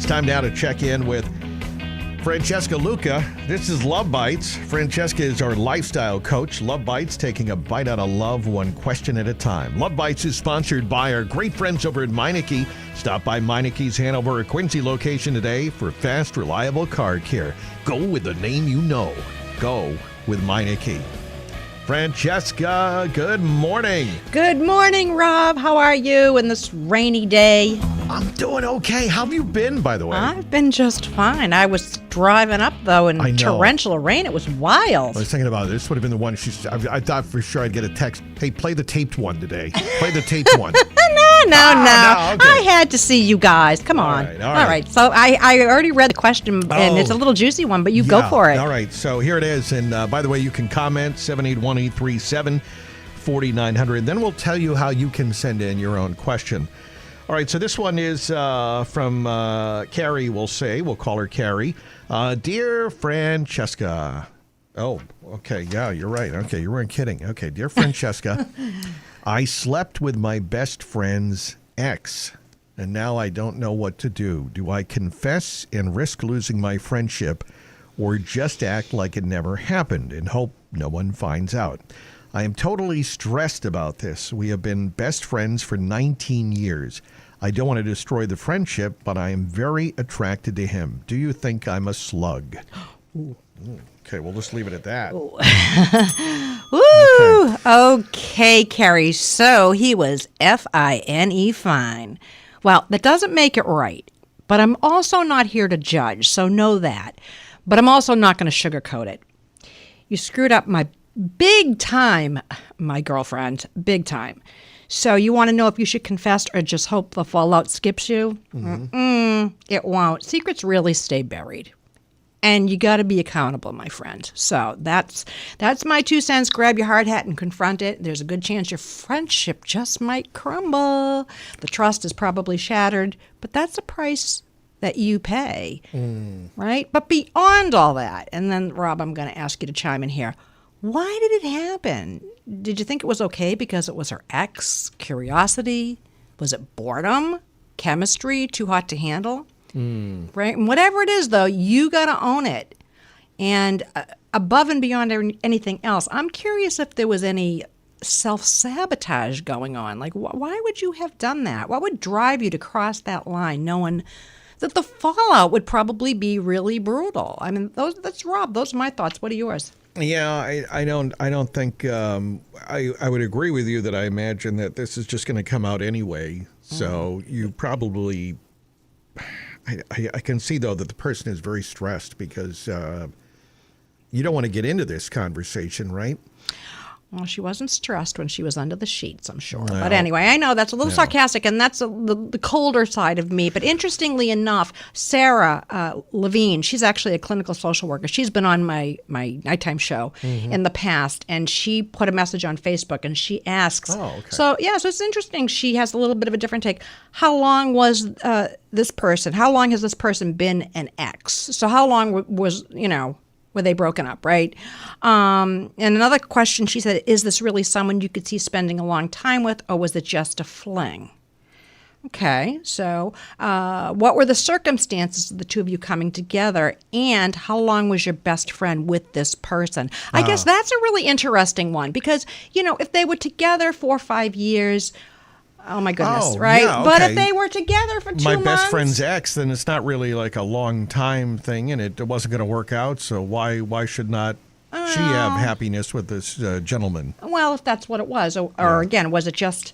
It's time now to check in with Francesca Luca. This is Love Bites. Francesca is our lifestyle coach. Love Bites, taking a bite out of love, one question at a time. Love Bites is sponsored by our great friends over at Meineke. Stop by Meineke's Hanover or Quincy location today for fast, reliable car care. Go with the name you know. Go with Meineke. Francesca, good morning. Good morning, Rob. How are you in this rainy day? I'm doing okay. How have you been, by the way? I've been just fine. I was driving up, though, in torrential rain. It was wild. I was thinking about it. This would have been the one I thought for sure I'd get a text. Hey, play the taped one today. Play the taped one. No. Okay. I had to see you guys. Come on. All right. So I already read the question, and it's a little juicy one, but you go for it. All right. So here it is. And by the way, you can comment 781-837-4900. Then we'll tell you how you can send in your own question. All right, so this one is from Carrie, we'll call her Carrie. Dear Francesca. Oh, okay, yeah, you're right. Okay, you weren't kidding. Okay, dear Francesca, I slept with my best friend's ex, and now I don't know what to do. Do I confess and risk losing my friendship, or just act like it never happened and hope no one finds out? I am totally stressed about this. We have been best friends for 19 years. I don't want to destroy the friendship, but I am very attracted to him. Do you think I'm a slug? Ooh. Okay, we'll just leave it at that. Ooh. Okay, Carrie. So he was F-I-N-E fine. Well, that doesn't make it right, but I'm also not here to judge, so know that. But I'm also not going to sugarcoat it. You screwed up big time, my girlfriend, big time. So you want to know if you should confess or just hope the fallout skips you? Mm-hmm. It won't. Secrets really stay buried. And you got to be accountable, my friend. So that's my 2 cents. Grab your hard hat and confront it. There's a good chance your friendship just might crumble. The trust is probably shattered, but that's a price that you pay, right? But beyond all that, and then, Rob, I'm going to ask you to chime in here. Why did it happen? Did you think it was okay because it was her ex? Curiosity? Was it boredom? Chemistry? Too hot to handle? Right? And whatever it is, though, you got to own it. And above and beyond anything else, I'm curious if there was any self-sabotage going on. Like, why would you have done that? What would drive you to cross that line knowing that the fallout would probably be really brutal? I mean, that's Rob. Those are my thoughts. What are yours? Yeah, I don't think I would agree with you that I imagine that this is just going to come out anyway. So you probably, I can see though that the person is very stressed because you don't want to get into this conversation, right? Well, she wasn't stressed when she was under the sheets, I'm sure. No. But anyway, I know that's a little sarcastic, and that's the colder side of me. But interestingly enough, Sarah Levine, she's actually a clinical social worker. She's been on my nighttime show in the past, and she put a message on Facebook, and she asks. Oh, okay. So it's interesting. She has a little bit of a different take. How long was this person? How long has this person been an ex? So how long was, were they broken up, right? And another question, she said, is this really someone you could see spending a long time with, or was it just a fling? Okay, so what were the circumstances of the two of you coming together, and how long was your best friend with this person? I guess that's a really interesting one, because, if they were together 4 or 5 years, oh my goodness, right? Yeah, okay. But if they were together for 2 months. My best friend's ex, then it's not really like a long time thing, and it wasn't going to work out. So why should not she have happiness with this gentleman? Well, if that's what it was, or again, was it just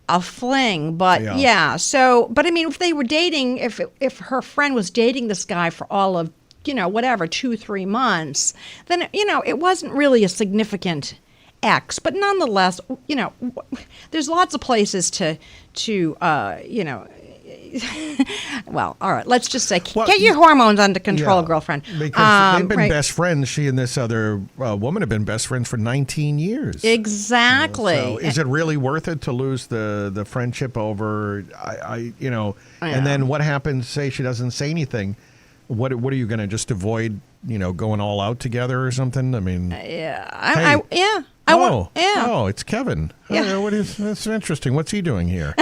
a fling? But so, but I mean, if they were dating, if her friend was dating this guy for all of 2-3 months, then it wasn't really a significant X, but nonetheless, there's lots of places to well, all right, let's just say, get your hormones under control, girlfriend. Because they've been best friends. She and this other woman have been best friends for 19 years. Exactly. So is it really worth it to lose the friendship over, and then what happens, say she doesn't say anything, what are you going to just avoid, going all out together or something? I mean. Oh, it's Kevin. Yeah. That's interesting. What's he doing here?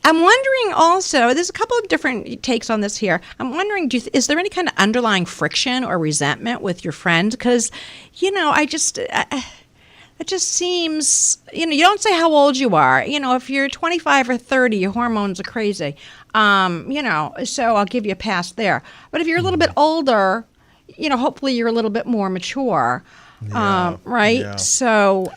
I'm wondering also, there's a couple of different takes on this here. I'm wondering, is there any kind of underlying friction or resentment with your friend? Because, it just seems, you don't say how old you are. If you're 25 or 30, your hormones are crazy. So I'll give you a pass there. But if you're a little bit older, hopefully you're a little bit more mature. Right? Yeah. So...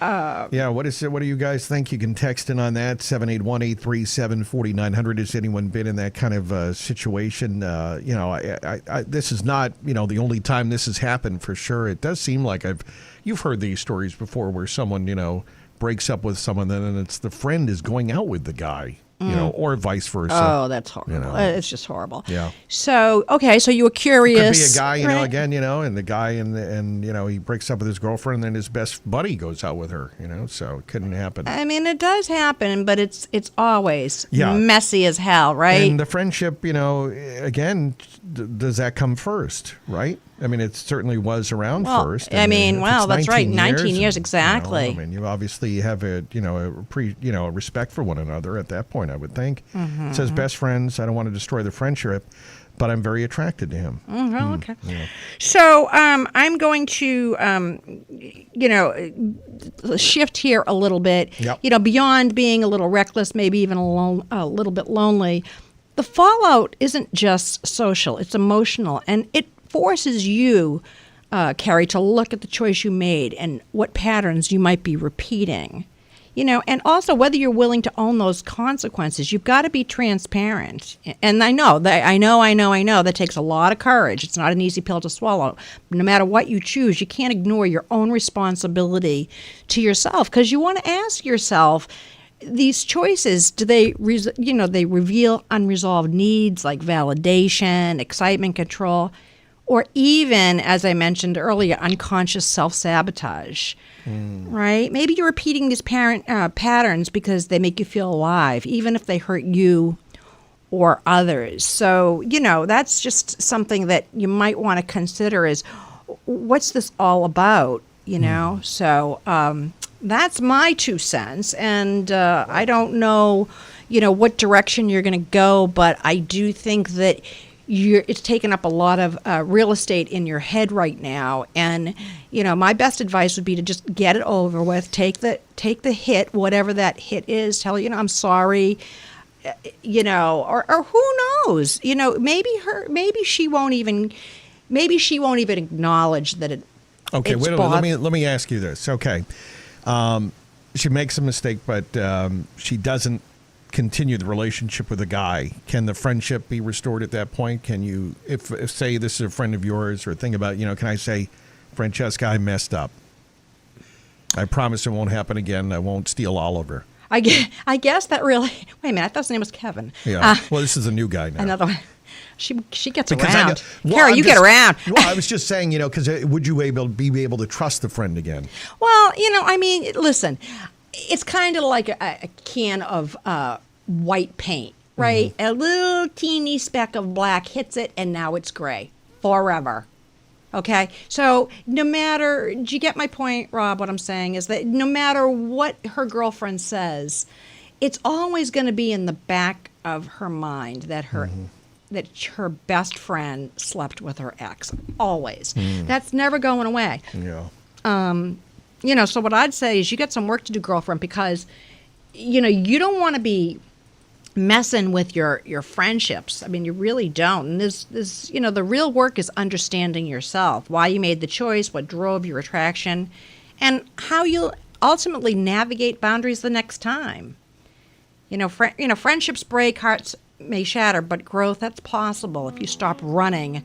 what is it? What do you guys think? You can text in on that, 781-837-4900. Has anyone been in that kind of situation? This is not, the only time this has happened for sure. It does seem like you've heard these stories before where someone, breaks up with someone and then it's the friend is going out with the guy. Or vice versa. Oh, that's horrible. It's just horrible. Yeah. So, okay, so you were curious. Could be a guy, right? again, and the guy, and he breaks up with his girlfriend, and then his best buddy goes out with her, so it couldn't happen. I mean, it does happen, but it's always messy as hell, right? And the friendship, again, does that come first, right? I mean, it certainly was around first. I mean, that's right, 19 years, exactly. You obviously have a respect for one another at that point, I would think. Mm-hmm. It says best friends. I don't want to destroy the friendship, but I'm very attracted to him. Mm-hmm, okay. Yeah. So I'm going to, shift here a little bit. Yep. Beyond being a little reckless, maybe even a little bit lonely. The fallout isn't just social; it's emotional, and it forces you, Carrie, to look at the choice you made and what patterns you might be repeating. And also whether you're willing to own those consequences. You've got to be transparent. And I know that takes a lot of courage. It's not an easy pill to swallow. No matter what you choose, you can't ignore your own responsibility to yourself, because you want to ask yourself, these choices, do they reveal unresolved needs like validation, excitement, control, or even, as I mentioned earlier, unconscious self-sabotage, right? Maybe you're repeating these patterns because they make you feel alive, even if they hurt you or others. So, that's just something that you might want to consider is, what's this all about, So that's my 2 cents. And I don't know, what direction you're going to go, but I do think that it's taken up a lot of real estate in your head right now, and my best advice would be to just get it over with. Take the hit, whatever that hit is. Tell I'm sorry, or who knows? Maybe she won't even acknowledge that it. Okay, wait a minute. Let me ask you this. Okay, she makes a mistake, but she doesn't continue the relationship with a guy. Can the friendship be restored at that point? Can you, if say this is a friend of yours, or think about, can I say, Francesca, I messed up. I promise it won't happen again. I won't steal Oliver. I guess that really. Wait a minute, I thought his name was Kevin. Yeah. Well, this is a new guy now. Another one. She gets around. Carrie, you get around. Well, I was just saying, because would you be able to trust the friend again? Well, listen. It's kind of like a can of white paint, right? Mm-hmm. A little teeny speck of black hits it, and now it's gray forever. Okay? So do you get my point, Rob? What I'm saying is that no matter what her girlfriend says, it's always going to be in the back of her mind that her best friend slept with her ex. Always. That's never going away. Yeah. So what I'd say is you got some work to do, girlfriend, because, you don't want to be messing with your friendships. I mean, you really don't. And this the real work is understanding yourself, why you made the choice, what drove your attraction, and how you'll ultimately navigate boundaries the next time. Friendships break, hearts may shatter, but growth, that's possible if you stop running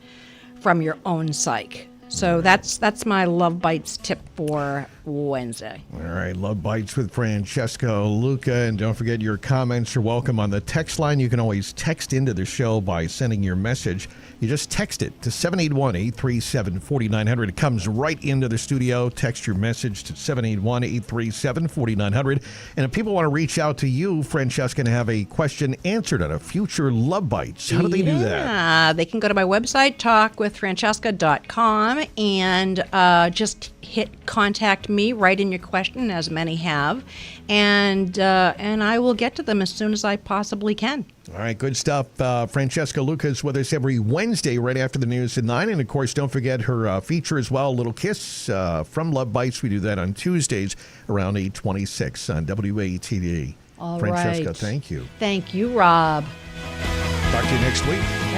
from your own psyche. So that's my Love Bites tip for Wednesday. All right, Love Bites with Francesca Luca. And don't forget, your comments are welcome on the text line. You can always text into the show by sending your message. You just text it to 781-837-4900. It comes right into the studio. Text your message to 781-837-4900. And if people want to reach out to you, Francesca, and have a question answered on a future Love Bites, how do they do that? They can go to my website, talkwithfrancesca.com. Instagram and just hit contact me, write in your question, as many have, and I will get to them as soon as I possibly can. All right, good stuff. Francesca Luca is with us every Wednesday right after the news at 9. And, of course, don't forget her feature as well, Little Kiss from Love Bites. We do that on Tuesdays around 8:26 on WATD. All Francesca, right. thank you. Thank you, Rob. Talk to you next week.